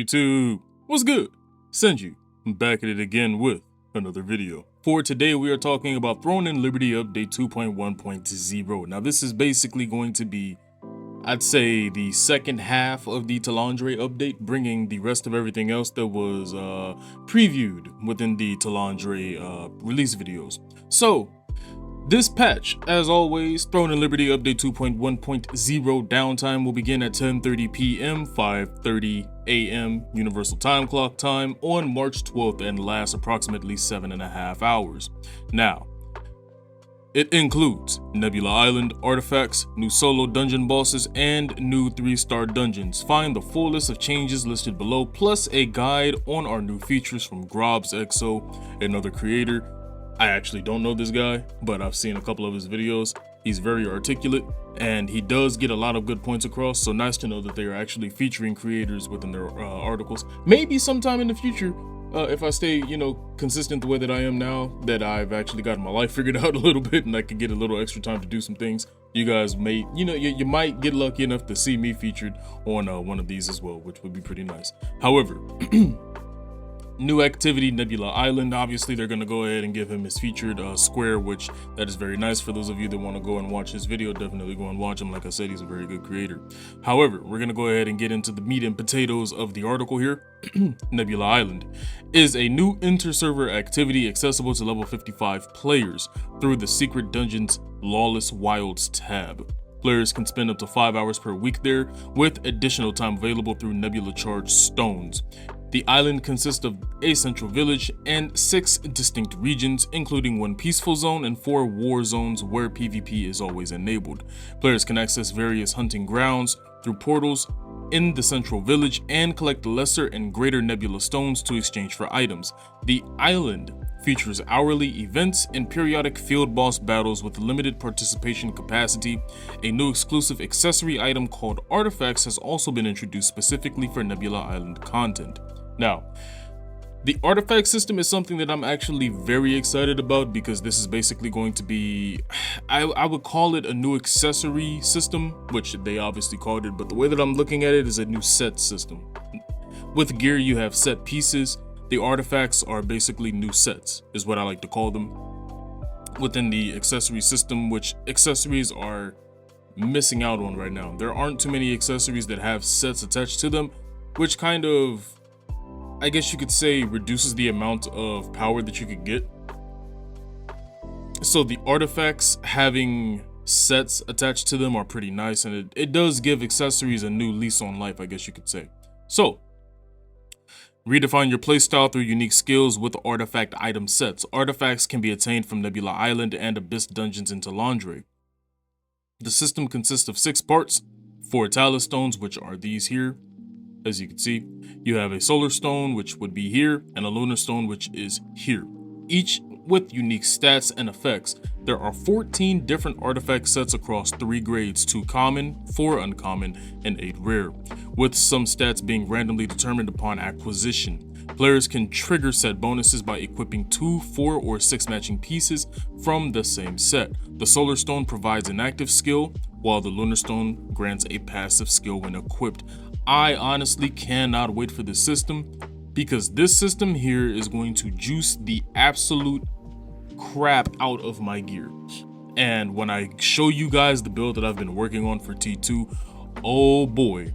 YouTube? What's good? Senju, I'm back at it again with another video. For today, we are talking about Throne and Liberty Update 2.1.0. Now, this is basically going to be, I'd say, the second half of the Talandre update, bringing the rest of everything else that was previewed within the Talandre release videos. So, this patch, as always, Throne and Liberty Update 2.1.0 downtime will begin at 10:30 p.m., 5:30 a.m. Universal Time Clock time on March 12th and lasts approximately 7.5 hours. Now, it includes Nebula Island artifacts, new solo dungeon bosses, and new 3-star dungeons. Find the full list of changes listed below, plus a guide on our new features from Grobs XO, another creator. I actually don't know this guy, but I've seen a couple of his videos. He's very articulate, and he does get a lot of good points across, so nice to know that they are actually featuring creators within their articles. Maybe sometime in the future, if I stay, consistent the way that I am now, that I've actually gotten my life figured out a little bit and I can get a little extra time to do some things, you guys may, you might get lucky enough to see me featured on one of these as well, which would be pretty nice. However, new activity, Nebula Island. Obviously, they're going to go ahead and give him his featured square, which that is very nice. For those of you that want to go and watch his video, definitely go and watch him. Like I said, he's a very good creator. However, we're going to go ahead and get into the meat and potatoes of the article here. Nebula Island is a new inter-server activity accessible to level 55 players through the Secret Dungeons Lawless Wilds tab. Players can spend up to 5 hours per week there, with additional time available through Nebula Charged Stones. The island consists of a central village and 6 distinct regions, including 1 peaceful zone and 4 war zones where PvP is always enabled. Players can access various hunting grounds through portals in the central village and collect lesser and greater nebula stones to exchange for items. The island features hourly events and periodic field boss battles with limited participation capacity. A new exclusive accessory item called Artifacts has also been introduced specifically for Nebula Island content. Now, the artifact system is something that I'm actually very excited about because this is basically going to be, I would call it a new accessory system, which they obviously called it, but the way that I'm looking at it is a new set system. With gear, you have set pieces. The artifacts are basically new sets, is what I like to call them. Within the accessory system, which accessories are missing out on right now. There aren't too many accessories that have sets attached to them, which kind of, I guess you could say, reduces the amount of power that you could get. So the artifacts having sets attached to them are pretty nice, and it does give accessories a new lease on life, I guess you could say. So, redefine your playstyle through unique skills with artifact item sets. Artifacts can be attained from Nebula Island and Abyss dungeons in Talandre. The system consists of 6 parts, 4 Talus stones, which are these here. As you can see, you have a solar stone, which would be here, and a lunar stone, which is here, each with unique stats and effects. There are 14 different artifact sets across 3 grades, 2 common, 4 uncommon, and 8 rare, with some stats being randomly determined upon acquisition. Players can trigger set bonuses by equipping 2, 4, or 6 matching pieces from the same set. The solar stone provides an active skill, while the lunar stone grants a passive skill when equipped. I honestly cannot wait for this system, because this system here is going to juice the absolute crap out of my gear. And when I show you guys the build that I've been working on for T2, oh boy,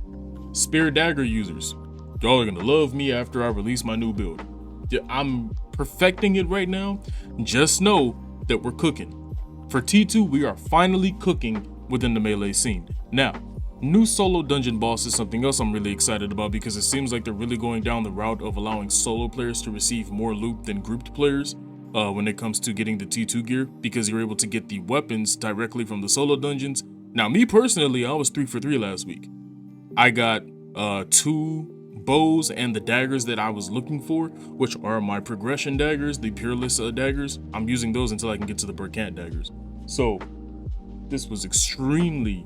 Spear Dagger users, y'all are gonna love me after I release my new build. Yeah, I'm perfecting it right now. Just know that we're cooking. For T2, we are finally cooking within the melee scene. Now, new solo dungeon boss is something else I'm really excited about because it seems like they're really going down the route of allowing solo players to receive more loot than grouped players when it comes to getting the T2 gear, because you're able to get the weapons directly from the solo dungeons. Now, me personally, I was 3 for 3 last week. I got 2 bows and the daggers that I was looking for, which are my progression daggers, the Peerless daggers. I'm using those until I can get to the Burkant daggers. So this was extremely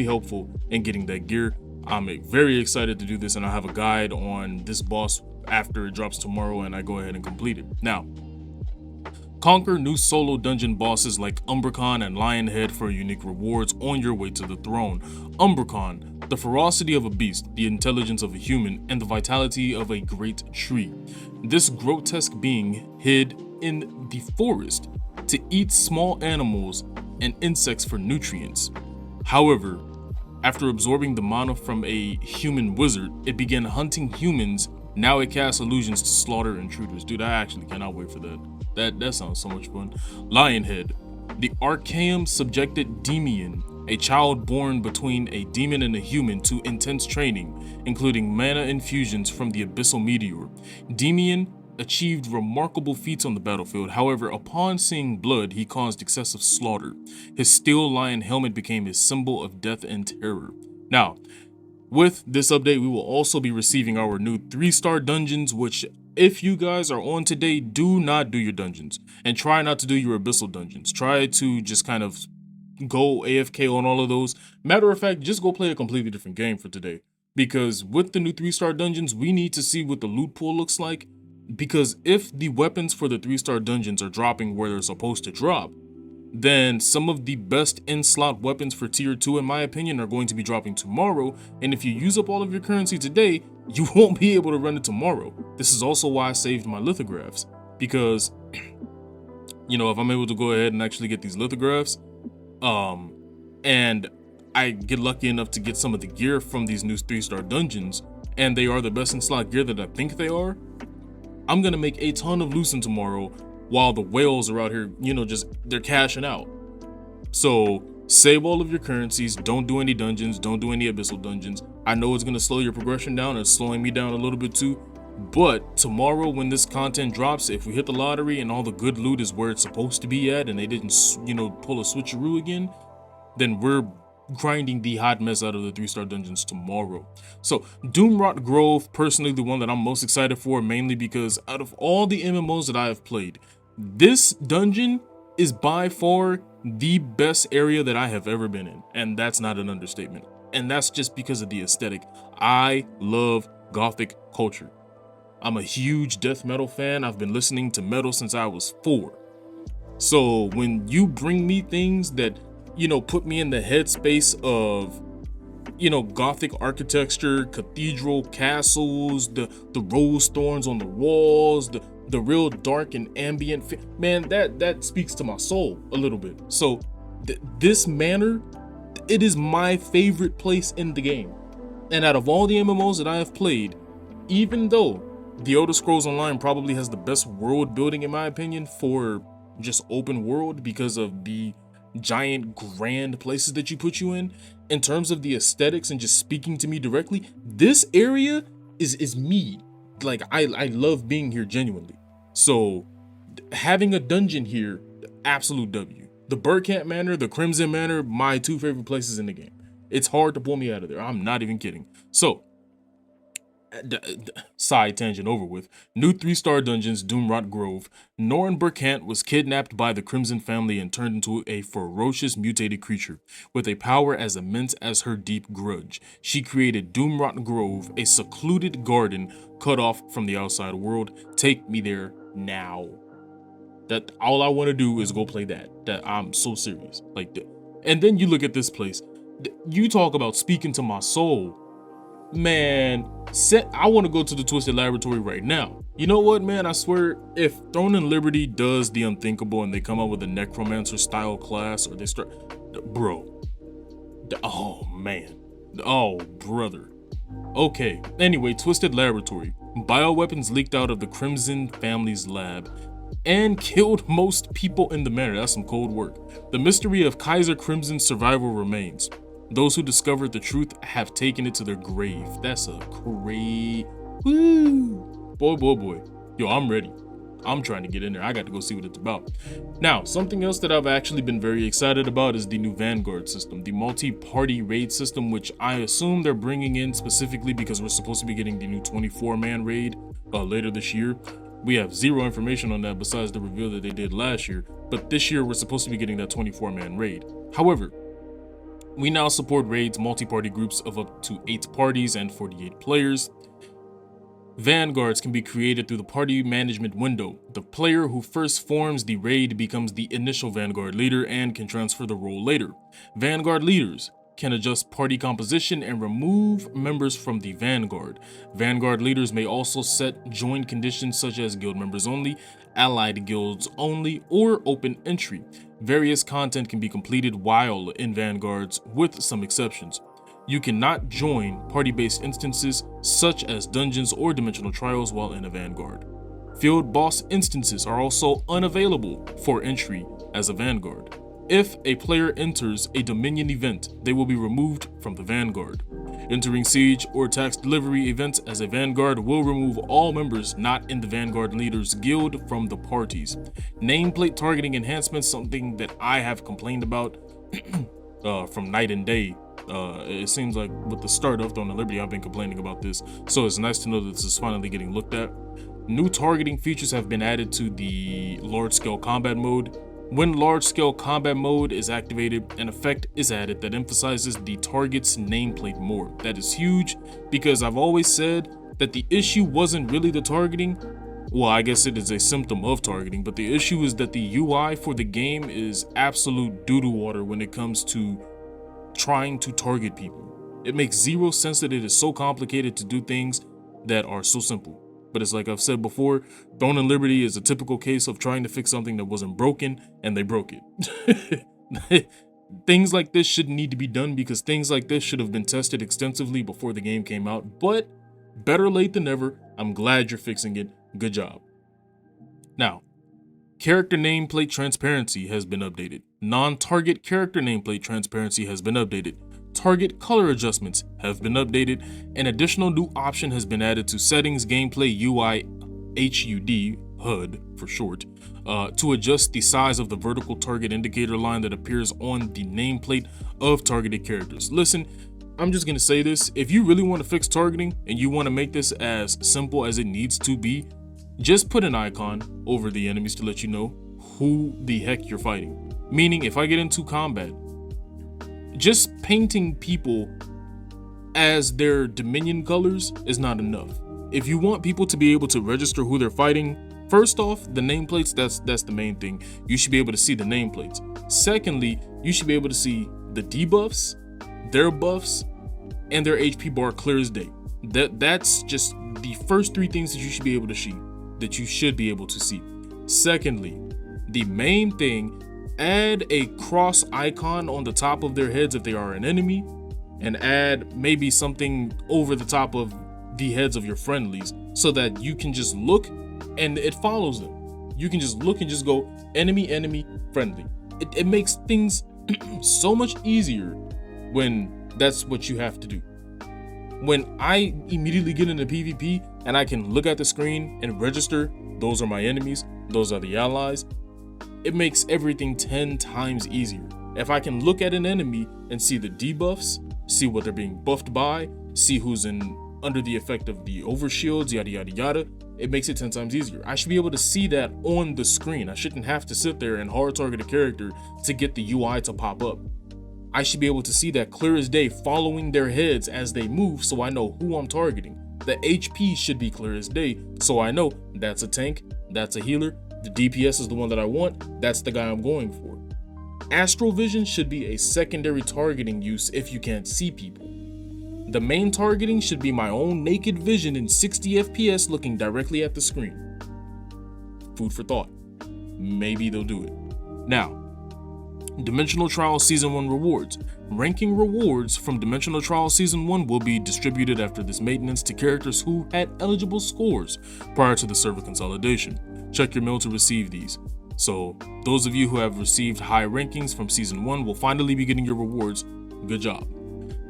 helpful in getting that gear. I'm very excited to do this, and I have a guide on this boss after it drops tomorrow and I go ahead and complete it. Now, Conquer new solo dungeon bosses like Umbercon and Lionhead for unique rewards on your way to the throne. Umbercon, the ferocity of a beast, the intelligence of a human, and the vitality of a great tree. This grotesque being hid in the forest to eat small animals and insects for nutrients. However, after absorbing the mana from a human wizard, it began hunting humans. Now it casts illusions to slaughter intruders. Dude, I actually cannot wait for that. That sounds so much fun. Lionhead, the Archaeum subjected Demian, a child born between a demon and a human, to intense training, including mana infusions from the Abyssal Meteor. Demian achieved remarkable feats on the battlefield. However, upon seeing blood, he caused excessive slaughter. His steel lion helmet became his symbol of death and terror. Now, with this update, we will also be receiving our new 3-star dungeons, which if you guys are on today, do not do your dungeons and try not to do your abyssal dungeons. Try to just kind of go AFK on all of those. Matter of fact, just go play a completely different game for today, because with the new 3-star dungeons, we need to see what the loot pool looks like, because if the weapons for the 3-star dungeons are dropping where they're supposed to drop, then some of the best in-slot weapons for tier 2, in my opinion, are going to be dropping tomorrow. And if you use up all of your currency today, you won't be able to run it tomorrow. This is also why I saved my lithographs, because, you know, if I'm able to go ahead and actually get these lithographs, and I get lucky enough to get some of the gear from these new 3-star dungeons, and they are the best in-slot gear that I think they are, I'm gonna make a ton of lucin tomorrow, while the whales are out here, you know, just they're cashing out. So save all of your currencies, don't do any dungeons, don't do any abyssal dungeons. I know it's gonna slow your progression down, it's slowing me down a little bit too, but tomorrow when this content drops, if we hit the lottery and all the good loot is where it's supposed to be at and they didn't, you know, pull a switcheroo again, then we're grinding the hot mess out of the 3-star dungeons tomorrow. So Doomrot Grove, personally the one that I'm most excited for, mainly because out of all the MMOs that I have played, this dungeon is by far the best area that I have ever been in, and that's not an understatement. And that's just because of the aesthetic. I love gothic culture. I'm a huge death metal fan. I've been listening to metal since I was 4. So when you bring me things that, you know, put me in the headspace of, you know, gothic architecture, cathedral castles, the rose thorns on the walls, the real dark and ambient, man, that speaks to my soul a little bit. So this manor, it is my favorite place in the game. And out of all the MMOs that I have played, even though The Elder Scrolls Online probably has the best world building in my opinion for just open world because of the giant grand places that you put you in terms of the aesthetics and just speaking to me directly, this area is me. Like I love being here genuinely. So having a dungeon here, absolute W. The Burkamp Manor, the Crimson Manor, my 2 favorite places in the game. It's hard to pull me out of there. I'm not even kidding. So side tangent over with. New 3-star dungeons, Doomrot Grove. Norn Burkant was kidnapped by the Crimson family and turned into a ferocious mutated creature with a power as immense as her deep grudge. She created Doomrot Grove, a secluded garden cut off from the outside world. Take me there now. That all I want to do is go play that. I'm so serious. Like that. And then you look at this place. You talk about speaking to my soul. Man, I want to go to the Twisted Laboratory right now. You know what, man? I swear, if Throne and Liberty does the unthinkable and they come up with a Necromancer style class, or they start, bro, oh man, oh brother. Okay, anyway, Twisted Laboratory. Bioweapons leaked out of the Crimson family's lab and killed most people in the manor. That's some cold work. The mystery of Kaiser Crimson's survival remains. Those who discovered the truth have taken it to their grave. That's a crazy, woo, boy. Yo, I'm ready. I'm trying to get in there. I got to go see what it's about. Now, something else that I've actually been very excited about is the new Vanguard system, the multi-party raid system, which I assume they're bringing in specifically because we're supposed to be getting the new 24-man raid later this year. We have zero information on that besides the reveal that they did last year, but this year we're supposed to be getting that 24-man raid. However, we now support raids multi-party groups of up to 8 parties and 48 players. Vanguards can be created through the party management window. The player who first forms the raid becomes the initial Vanguard leader and can transfer the role later. Vanguard leaders can adjust party composition and remove members from the Vanguard. Vanguard leaders may also set join conditions such as guild members only, allied guilds only, or open entry. Various content can be completed while in Vanguards, with some exceptions. You cannot join party-based instances such as dungeons or dimensional trials while in a Vanguard. Field boss instances are also unavailable for entry as a Vanguard. If a player enters a Dominion event, they will be removed from the Vanguard. Entering Siege or Tax Delivery events as a Vanguard will remove all members not in the Vanguard Leaders Guild from the parties. Nameplate targeting enhancements, something that I have complained about from night and day. It seems like with the start of Throne and Liberty, I've been complaining about this, so it's nice to know that this is finally getting looked at. New targeting features have been added to the large-scale combat mode. When large-scale combat mode is activated, an effect is added that emphasizes the target's nameplate more. That is huge, because I've always said that the issue wasn't really the targeting. Well, I guess it is a symptom of targeting, but the issue is that the UI for the game is absolute doo-doo water when it comes to trying to target people. It makes zero sense that it is so complicated to do things that are so simple. But it's like I've said before, Throne and Liberty is a typical case of trying to fix something that wasn't broken, and they broke it. Things like this shouldn't need to be done, because things like this should have been tested extensively before the game came out, but better late than never. I'm glad you're fixing it. Good job. Now, character nameplate transparency has been updated. Non-target character nameplate transparency has been updated. Target color adjustments have been updated. An additional new option has been added to settings, gameplay, UI, HUD for short, to adjust the size of the vertical target indicator line that appears on the nameplate of targeted characters. Listen, I'm just gonna say this. If you really want to fix targeting and you want to make this as simple as it needs to be, just put an icon over the enemies to let you know who the heck you're fighting. Meaning, if I get into combat, just painting people as their Dominion colors is not enough. If you want people to be able to register who they're fighting, first off, the nameplates, that's the main thing. You should be able to see the nameplates. Secondly, you should be able to see the debuffs, their buffs, and their HP bar clear as day. That's just the first three things that you should be able to see. Secondly, the main thing, add a cross icon on the top of their heads if they are an enemy, and add maybe something over the top of the heads of your friendlies so that you can just look and it follows them. You can just look and just go enemy, enemy, friendly. It makes things so much easier when that's what you have to do. When I immediately get into PvP and I can look at the screen and register, those are my enemies, those are the allies, it makes everything 10 times easier. If I can look at an enemy and see the debuffs, see what they're being buffed by, see who's under the effect of the overshields, yada yada yada, it makes it 10 times easier. I should be able to see that on the screen. I shouldn't have to sit there and hard target a character to get the UI to pop up. I should be able to see that clear as day, following their heads as they move, so I know who I'm targeting. The HP should be clear as day, so I know that's a tank, that's a healer, the DPS is the one that I want, that's the guy I'm going for. Astral vision should be a secondary targeting use if you can't see people. The main targeting should be my own naked vision in 60 FPS looking directly at the screen. Food for thought. Maybe they'll do it. Now, Dimensional Trial Season 1 rewards. Ranking rewards from Dimensional Trial Season 1 will be distributed after this maintenance to characters who had eligible scores prior to the server consolidation. Check your mail to receive these. So, those of you who have received high rankings from Season 1 will finally be getting your rewards. Good job.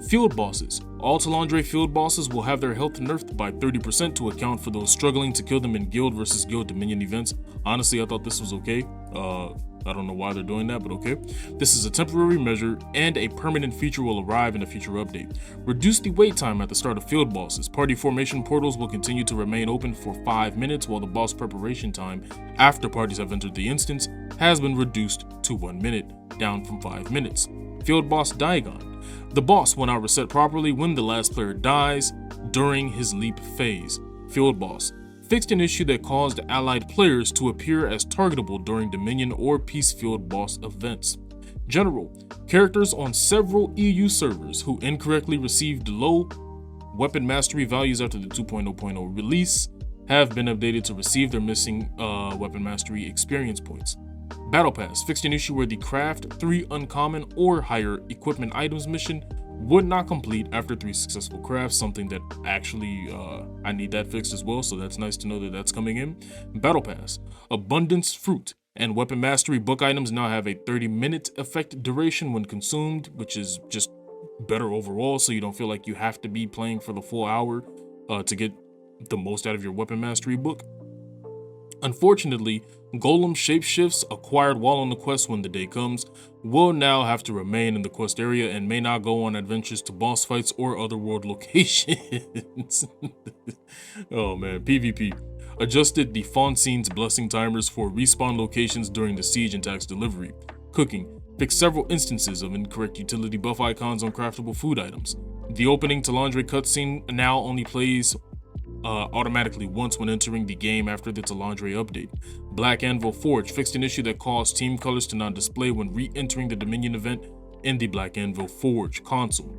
Field bosses. All Talandre field bosses will have their health nerfed by 30% to account for those struggling to kill them in guild versus guild Dominion events. Honestly, I thought this was okay. I don't know why they're doing that, but okay. This is a temporary measure, and a permanent feature will arrive in a future update. Reduce the wait time at the start of field bosses. Party formation portals will continue to remain open for 5 minutes, while the boss preparation time after parties have entered the instance has been reduced to 1 minute, down from 5 minutes. Field boss Diagon. The boss will now reset properly when the last player dies during his leap phase. Field Boss fixed an issue that caused allied players to appear as targetable during Dominion or Peace Field Boss events. General, characters on several EU servers who incorrectly received low weapon mastery values after the 2.0.0 release have been updated to receive their missing weapon mastery experience points. Battle Pass fixed an issue where the craft 3 uncommon or higher equipment items mission would not complete after 3 successful crafts, something that actually I need that fixed as well, so that's nice to know that that's coming in. Battle Pass, Abundance Fruit and Weapon Mastery book items now have a 30-minute effect duration when consumed, which is just better overall, so you don't feel like you have to be playing for the full hour to get the most out of your Weapon Mastery book. Unfortunately, Golem shapeshifts acquired while on the quest when the day comes will now have to remain in the quest area and may not go on adventures to boss fights or other world locations. Oh man, PvP. Adjusted the Fonsine's blessing timers for respawn locations during the siege and tax delivery. Cooking. Fixed several instances of incorrect utility buff icons on craftable food items. The opening Talandre cutscene now only plays automatically once when entering the game after the Talandre update. Black Anvil Forge fixed an issue that caused team colors to not display when re-entering the Dominion event in the Black Anvil Forge console.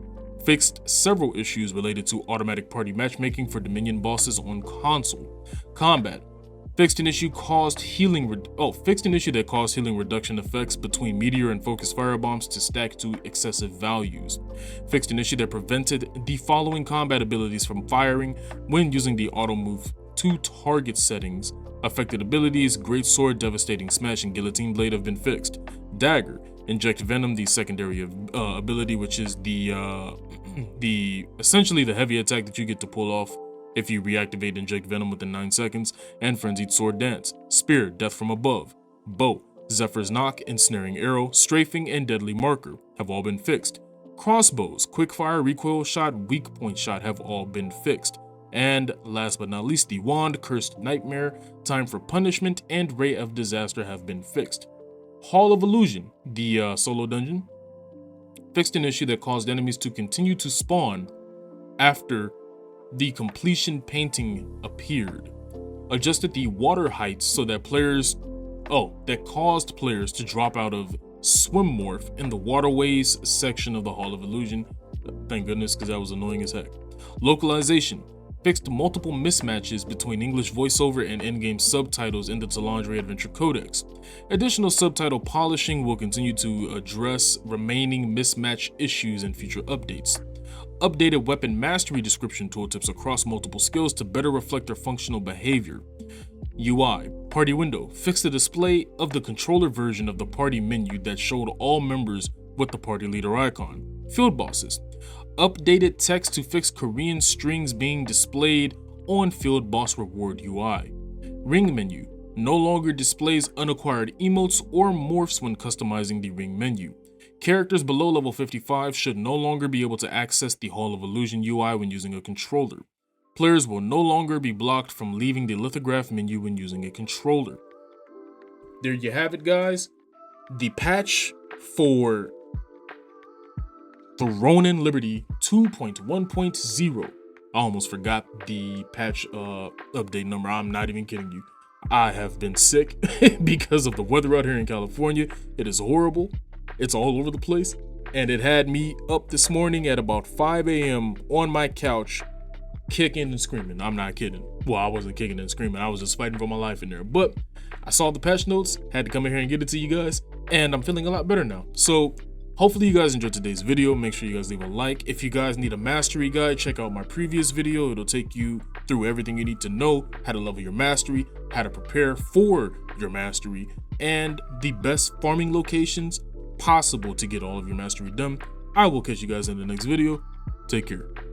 Fixed several issues related to automatic party matchmaking for Dominion bosses on console. Combat fixed an issue that caused healing reduction effects between meteor and focus firebombs to stack to excessive values. Fixed an issue that prevented the following combat abilities from firing when using the auto move to target settings. Affected abilities Great Sword, Devastating Smash, and Guillotine Blade have been fixed. Dagger, Inject Venom, the secondary ability, which is essentially the heavy attack that you get to pull off if you reactivate Inject Venom within 9 seconds, and Frenzied Sword Dance. Spear, Death from Above. Bow, Zephyr's Knock, Ensnaring Arrow, Strafing, and Deadly Marker have all been fixed. Crossbows, Quickfire, Recoil Shot, Weak Point Shot have all been fixed. And last but not least, the Wand, Cursed Nightmare, Time for Punishment, and Ray of Disaster have been fixed. Hall of Illusion, the solo dungeon, fixed an issue that caused enemies to continue to spawn after the completion painting appeared. Adjusted the water heights so that caused players to drop out of swim morph in the waterways section of the Hall of Illusion. Thank goodness, because that was annoying as heck. Localization fixed multiple mismatches between English voiceover and in-game subtitles in the Talandre Adventure Codex. Additional subtitle polishing will continue to address remaining mismatch issues in future updates. Updated weapon mastery description tooltips across multiple skills to better reflect their functional behavior. UI, Party Window, fixed the display of the controller version of the party menu that showed all members with the party leader icon. Field Bosses, updated text to fix Korean strings being displayed on Field Boss Reward UI. Ring Menu, no longer displays unacquired emotes or morphs when customizing the ring menu. Characters below level 55 should no longer be able to access the Hall of Illusion UI when using a controller. Players will no longer be blocked from leaving the lithograph menu when using a controller. There you have it, guys. The patch for Throne and Liberty 2.1.0. I almost forgot the patch update number. I'm not even kidding you. I have been sick because of the weather out here in California. It is horrible. It's all over the place. And it had me up this morning at about 5 a.m. on my couch, kicking and screaming. I'm not kidding. Well, I wasn't kicking and screaming. I was just fighting for my life in there. But I saw the patch notes, had to come in here and get it to you guys, and I'm feeling a lot better now. So hopefully you guys enjoyed today's video. Make sure you guys leave a like. If you guys need a mastery guide, check out my previous video. It'll take you through everything you need to know, how to level your mastery, how to prepare for your mastery, and the best farming locations possible to get all of your mastery done. I will catch you guys in the next video. Take care.